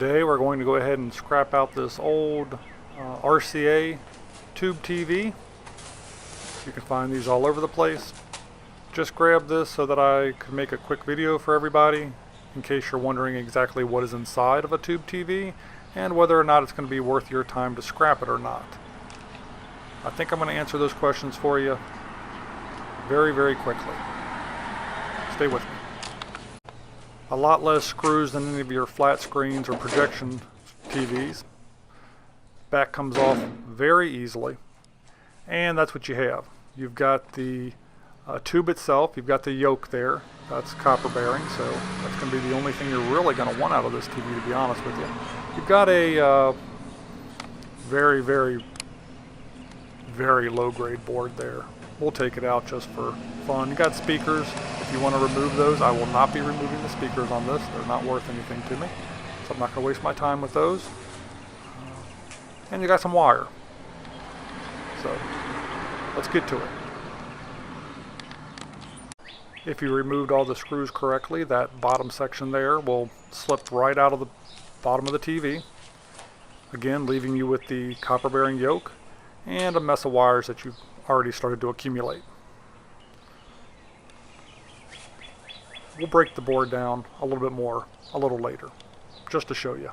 Today we're going to go ahead and scrap out this old RCA Tube TV. You can find these all over the place. Just grabbed this so that I could make a quick video for everybody in case you're wondering exactly what is inside of a tube TV and whether or not it's going to be worth your time to scrap it or not. I think I'm going to answer those questions for you very, very quickly. Stay with me. A lot less screws than any of your flat screens or projection TVs. Back comes off very easily, and that's what you have. You've got the tube itself, you've got the yoke there, that's copper bearing, so that's going to be the only thing you're really going to want out of this TV, to be honest with you. You've got a very, very, very low grade board there. We'll take it out just for fun. You got speakers. If you want to remove those, I will not be removing the speakers on this. They're not worth anything to me, so I'm not going to waste my time with those. And you got some wire. So let's get to it. If you removed all the screws correctly, that bottom section there will slip right out of the bottom of the TV. Again, leaving you with the copper bearing yoke and a mess of wires that you've already started to accumulate. We'll break the board down a little bit more a little later, just to show you.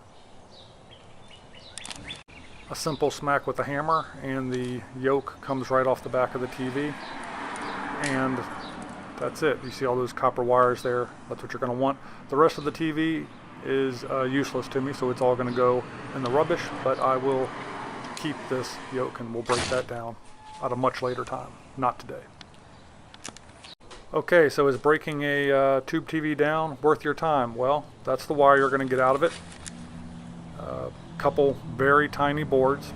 A simple smack with a hammer and the yoke comes right off the back of the TV, and that's it. You see all those copper wires there, that's what you're going to want. The rest of the TV is useless to me, so it's all going to go in the rubbish, but I will keep this yoke and we'll break that down at a much later time, not today. Okay, so is breaking a tube TV down worth your time? Well, that's the wire you're going to get out of it. Couple very tiny boards.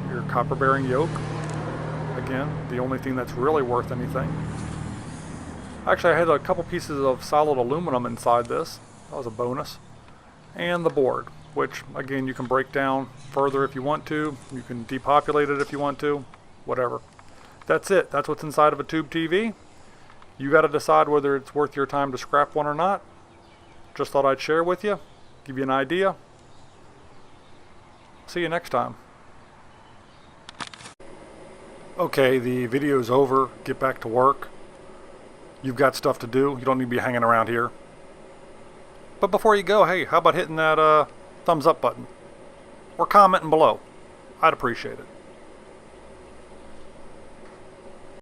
Your copper bearing yoke. Again, the only thing that's really worth anything. Actually, I had a couple pieces of solid aluminum inside this. That was a bonus. And the board, which again you can break down further if you want to. You can depopulate it if you want to. Whatever. That's it. That's what's inside of a tube TV. You got to decide whether it's worth your time to scrap one or not. Just thought I'd share with you, give you an idea. See you next time. Okay, the video's over. Get back to work. You've got stuff to do. You don't need to be hanging around here. But before you go, hey, how about hitting that thumbs up button? Or commenting below. I'd appreciate it.